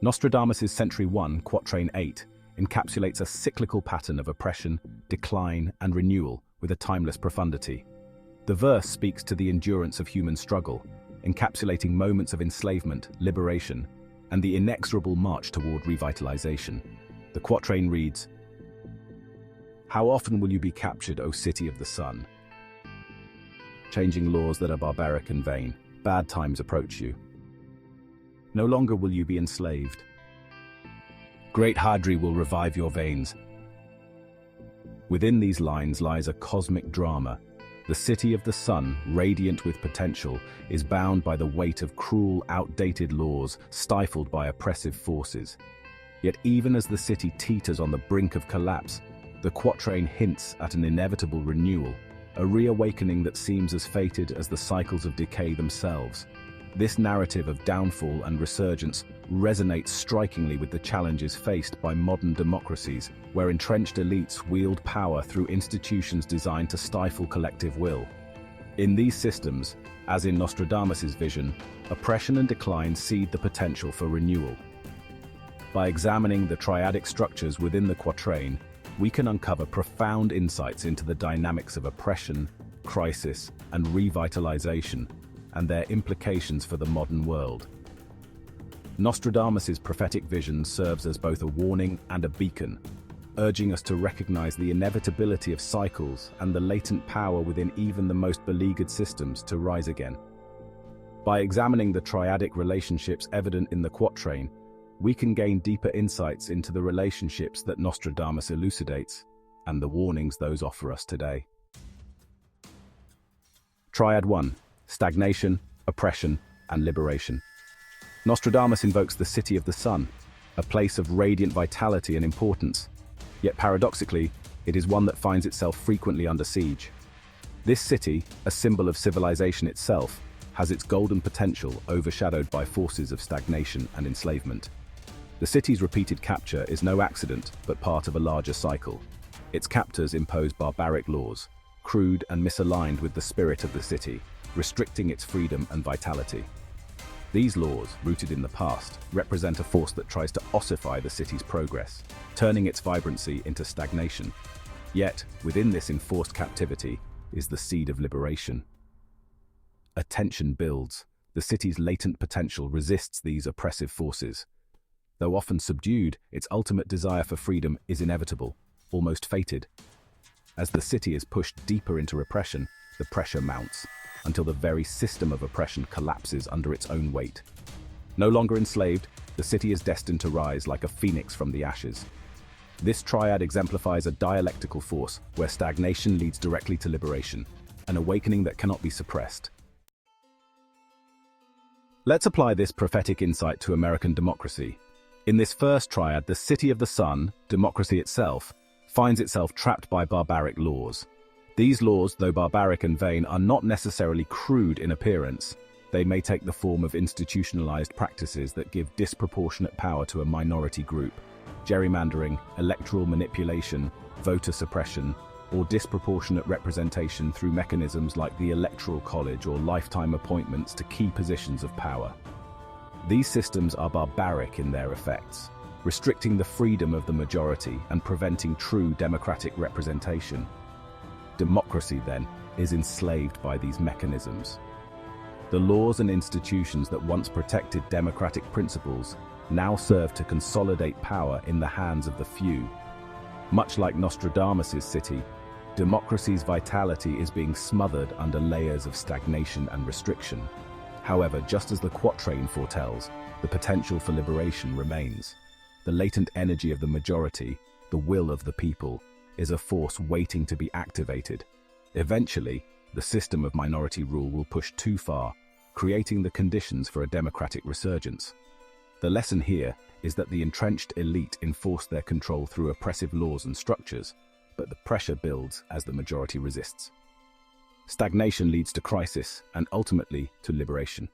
Nostradamus' Century 1, Quatrain 8, encapsulates a cyclical pattern of oppression, decline, and renewal with a timeless profundity. The verse speaks to the endurance of human struggle, encapsulating moments of enslavement, liberation, and the inexorable march toward revitalization. The quatrain reads, "How often will you be captured, O city of the sun? Changing laws that are barbaric and vain, bad times approach you. No longer will you be enslaved. Great Hadrie will revive your veins." Within these lines lies a cosmic drama. The city of the sun, radiant with potential, is bound by the weight of cruel, outdated laws, stifled by oppressive forces. Yet even as the city teeters on the brink of collapse, the quatrain hints at an inevitable renewal, a reawakening that seems as fated as the cycles of decay themselves. This narrative of downfall and resurgence resonates strikingly with the challenges faced by modern democracies, where entrenched elites wield power through institutions designed to stifle collective will. In these systems, as in Nostradamus' vision, oppression and decline seed the potential for renewal. By examining the triadic structures within the quatrain, we can uncover profound insights into the dynamics of oppression, crisis, and revitalization, and their implications for the modern world. Nostradamus' prophetic vision serves as both a warning and a beacon, urging us to recognize the inevitability of cycles and the latent power within even the most beleaguered systems to rise again. By examining the triadic relationships evident in the quatrain, we can gain deeper insights into the relationships that Nostradamus elucidates and the warnings those offer us today. Triad 1. Stagnation, oppression, and liberation. Nostradamus invokes the city of the sun, a place of radiant vitality and importance. Yet paradoxically, it is one that finds itself frequently under siege. This city, a symbol of civilization itself, has its golden potential overshadowed by forces of stagnation and enslavement. The city's repeated capture is no accident, but part of a larger cycle. Its captors impose barbaric laws, crude and misaligned with the spirit of the city, restricting its freedom and vitality. These laws, rooted in the past, represent a force that tries to ossify the city's progress, turning its vibrancy into stagnation. Yet, within this enforced captivity is the seed of liberation. A tension builds. The city's latent potential resists these oppressive forces. Though often subdued, its ultimate desire for freedom is inevitable, almost fated. As the city is pushed deeper into repression, the pressure mounts, until the very system of oppression collapses under its own weight. No longer enslaved, the city is destined to rise like a phoenix from the ashes. This triad exemplifies a dialectical force where stagnation leads directly to liberation, an awakening that cannot be suppressed. Let's apply this prophetic insight to American democracy. In this first triad, the city of the sun, democracy itself, finds itself trapped by barbaric laws. These laws, though barbaric and vain, are not necessarily crude in appearance. They may take the form of institutionalized practices that give disproportionate power to a minority group. Gerrymandering, electoral manipulation, voter suppression, or disproportionate representation through mechanisms like the Electoral College or lifetime appointments to key positions of power. These systems are barbaric in their effects, restricting the freedom of the majority and preventing true democratic representation. Democracy, then, is enslaved by these mechanisms. The laws and institutions that once protected democratic principles now serve to consolidate power in the hands of the few. Much like Nostradamus' city, democracy's vitality is being smothered under layers of stagnation and restriction. However, just as the quatrain foretells, the potential for liberation remains. The latent energy of the majority, the will of the people, is a force waiting to be activated. Eventually, the system of minority rule will push too far, creating the conditions for a democratic resurgence. The lesson here is that the entrenched elite enforce their control through oppressive laws and structures, but the pressure builds as the majority resists. Stagnation leads to crisis and ultimately to liberation.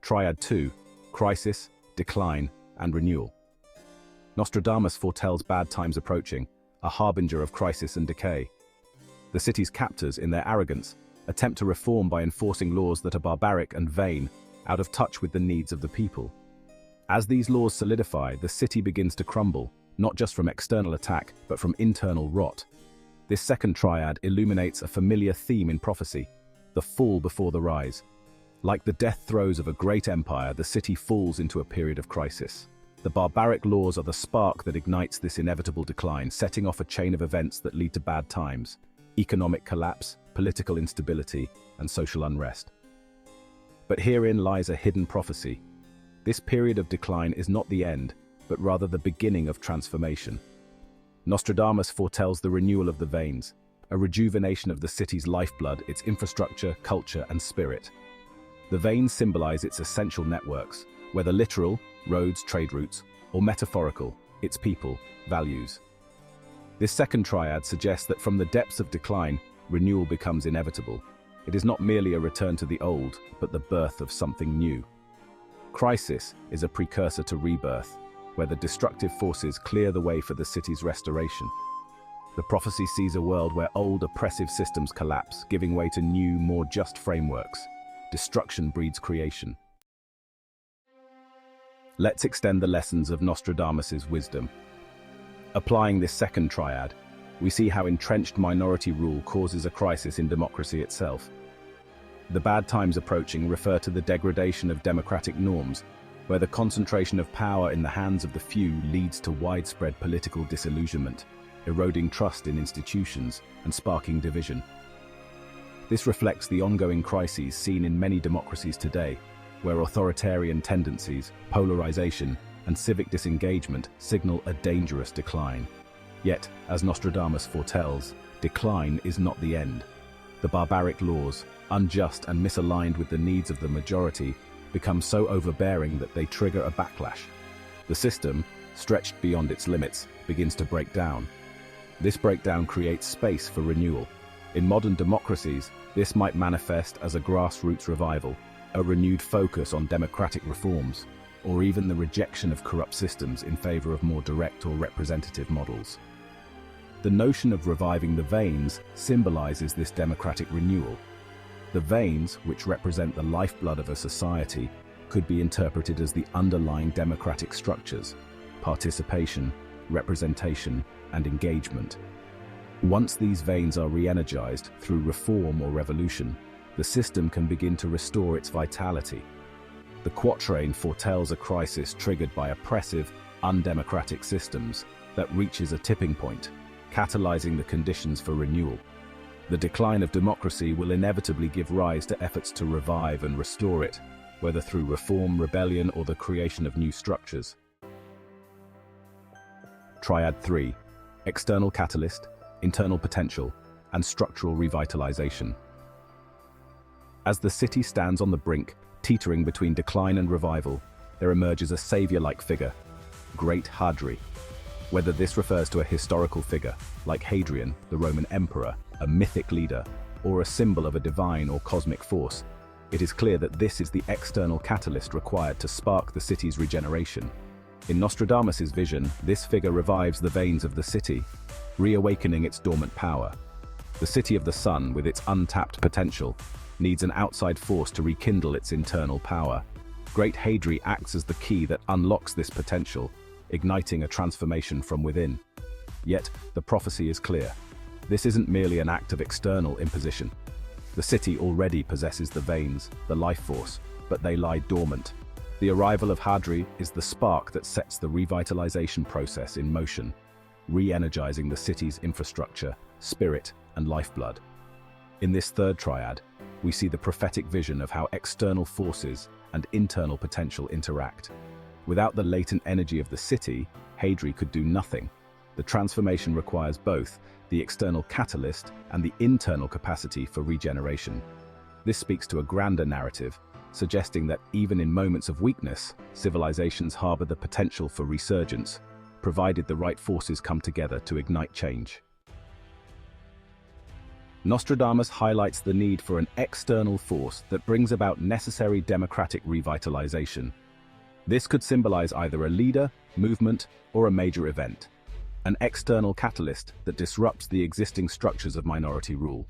Triad 2: Crisis, Decline, and Renewal. Nostradamus foretells bad times approaching, a harbinger of crisis and decay. The city's captors, in their arrogance, attempt to reform by enforcing laws that are barbaric and vain, out of touch with the needs of the people. As these laws solidify, the city begins to crumble, not just from external attack, but from internal rot. This second triad illuminates a familiar theme in prophecy: the fall before the rise. Like the death throes of a great empire, the city falls into a period of crisis. The barbaric laws are the spark that ignites this inevitable decline, setting off a chain of events that lead to bad times: economic collapse, political instability, and social unrest. But herein lies a hidden prophecy. This period of decline is not the end, but rather the beginning of transformation. Nostradamus foretells the renewal of the veins, a rejuvenation of the city's lifeblood, its infrastructure, culture, and spirit. The veins symbolize its essential networks, whether literal, roads, trade routes, or metaphorical, its people, values. This second triad suggests that from the depths of decline, renewal becomes inevitable. It is not merely a return to the old, but the birth of something new. Crisis is a precursor to rebirth, where the destructive forces clear the way for the city's restoration. The prophecy sees a world where old oppressive systems collapse, giving way to new, more just frameworks. Destruction breeds creation. Let's extend the lessons of Nostradamus's wisdom. Applying this second triad, we see how entrenched minority rule causes a crisis in democracy itself. The bad times approaching refer to the degradation of democratic norms, where the concentration of power in the hands of the few leads to widespread political disillusionment, eroding trust in institutions and sparking division. This reflects the ongoing crises seen in many democracies today, where authoritarian tendencies, polarization, and civic disengagement signal a dangerous decline. Yet, as Nostradamus foretells, decline is not the end. The barbaric laws, unjust and misaligned with the needs of the majority, become so overbearing that they trigger a backlash. The system, stretched beyond its limits, begins to break down. This breakdown creates space for renewal. In modern democracies, this might manifest as a grassroots revival, a renewed focus on democratic reforms, or even the rejection of corrupt systems in favor of more direct or representative models. The notion of reviving the veins symbolizes this democratic renewal. The veins, which represent the lifeblood of a society, could be interpreted as the underlying democratic structures: participation, representation, and engagement. Once these veins are re-energized through reform or revolution, the system can begin to restore its vitality. The quatrain foretells a crisis triggered by oppressive, undemocratic systems that reaches a tipping point, catalyzing the conditions for renewal. The decline of democracy will inevitably give rise to efforts to revive and restore it, whether through reform, rebellion, or the creation of new structures. Triad 3: external catalyst, internal potential, and structural revitalization. As the city stands on the brink, teetering between decline and revival, there emerges a savior-like figure, Great Hadrie. Whether this refers to a historical figure, like Hadrian, the Roman emperor, a mythic leader, or a symbol of a divine or cosmic force, it is clear that this is the external catalyst required to spark the city's regeneration. In Nostradamus's vision, this figure revives the veins of the city, reawakening its dormant power. The city of the sun, with its untapped potential, needs an outside force to rekindle its internal power. Great Hadrie acts as the key that unlocks this potential, igniting a transformation from within. Yet, the prophecy is clear. This isn't merely an act of external imposition. The city already possesses the veins, the life force, but they lie dormant. The arrival of Hadrie is the spark that sets the revitalization process in motion, re-energizing the city's infrastructure, spirit, and lifeblood. In this third triad, we see the prophetic vision of how external forces and internal potential interact. Without the latent energy of the city, Hadrie could do nothing. The transformation requires both the external catalyst and the internal capacity for regeneration. This speaks to a grander narrative, suggesting that even in moments of weakness, civilizations harbor the potential for resurgence, provided the right forces come together to ignite change. Nostradamus highlights the need for an external force that brings about necessary democratic revitalization. This could symbolize either a leader, movement, or a major event. An external catalyst that disrupts the existing structures of minority rule.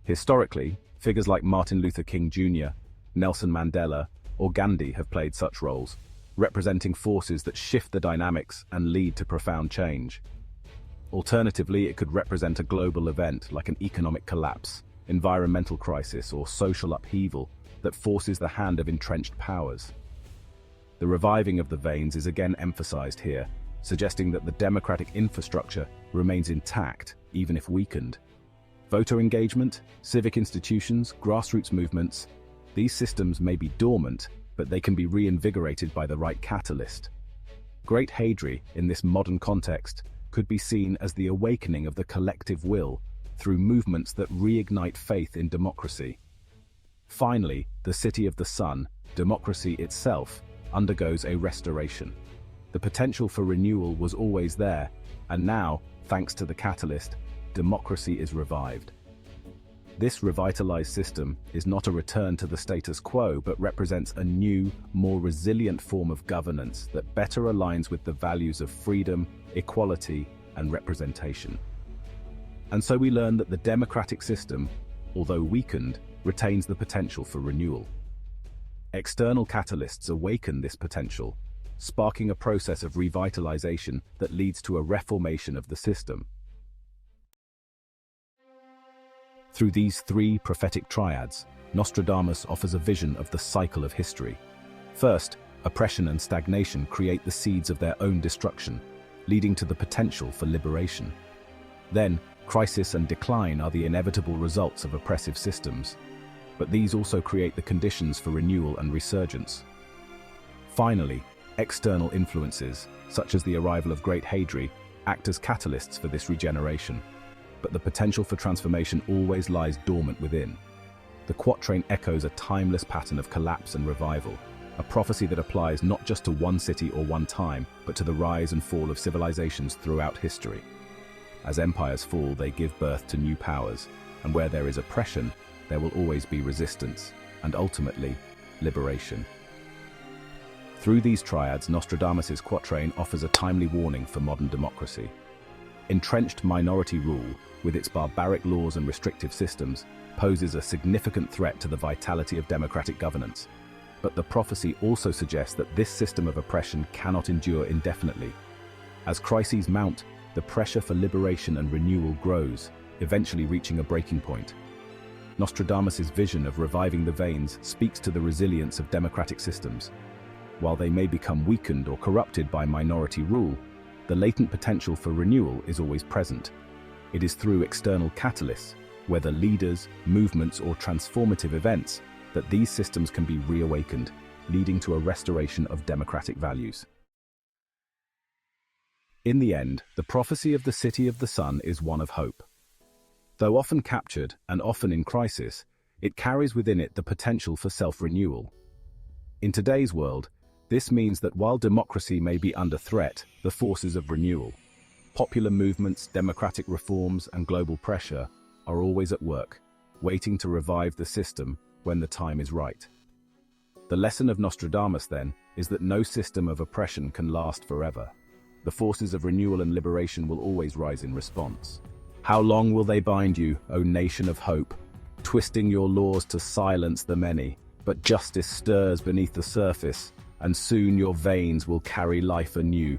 Historically, figures like Martin Luther King Jr., Nelson Mandela, or Gandhi have played such roles, representing forces that shift the dynamics and lead to profound change. Alternatively, it could represent a global event like an economic collapse, environmental crisis, or social upheaval that forces the hand of entrenched powers. The reviving of the veins is again emphasized here, suggesting that the democratic infrastructure remains intact, even if weakened. Voter engagement, civic institutions, grassroots movements, these systems may be dormant, but they can be reinvigorated by the right catalyst. Great Hadrie, in this modern context, could be seen as the awakening of the collective will through movements that reignite faith in democracy. Finally, the City of the Sun, democracy itself, undergoes a restoration. The potential for renewal was always there, and now, thanks to the catalyst, democracy is revived. This revitalized system is not a return to the status quo, but represents a new, more resilient form of governance that better aligns with the values of freedom, equality, and representation. And so we learn that the democratic system, although weakened, retains the potential for renewal. External catalysts awaken this potential, sparking a process of revitalization that leads to a reformation of the system. Through these three prophetic triads, Nostradamus offers a vision of the cycle of history. First, oppression and stagnation create the seeds of their own destruction, leading to the potential for liberation. Then, crisis and decline are the inevitable results of oppressive systems, but these also create the conditions for renewal and resurgence. Finally, external influences, such as the arrival of Great Hadrie, act as catalysts for this regeneration, but the potential for transformation always lies dormant within. The quatrain echoes a timeless pattern of collapse and revival, a prophecy that applies not just to one city or one time, but to the rise and fall of civilizations throughout history. As empires fall, they give birth to new powers, and where there is oppression, there will always be resistance, and ultimately, liberation. Through these triads, Nostradamus' quatrain offers a timely warning for modern democracy. Entrenched minority rule, with its barbaric laws and restrictive systems, poses a significant threat to the vitality of democratic governance. But the prophecy also suggests that this system of oppression cannot endure indefinitely. As crises mount, the pressure for liberation and renewal grows, eventually reaching a breaking point. Nostradamus' vision of reviving the veins speaks to the resilience of democratic systems. While they may become weakened or corrupted by minority rule, the latent potential for renewal is always present. It is through external catalysts, whether leaders, movements, or transformative events, that these systems can be reawakened, leading to a restoration of democratic values. In the end, the prophecy of the City of the Sun is one of hope. Though often captured and often in crisis, it carries within it the potential for self-renewal. In today's world, this means that while democracy may be under threat, the forces of renewal, popular movements, democratic reforms, and global pressure are always at work, waiting to revive the system when the time is right. The lesson of Nostradamus, then, is that no system of oppression can last forever. The forces of renewal and liberation will always rise in response. How long will they bind you, O nation of hope, twisting your laws to silence the many? But justice stirs beneath the surface, and soon your veins will carry life anew.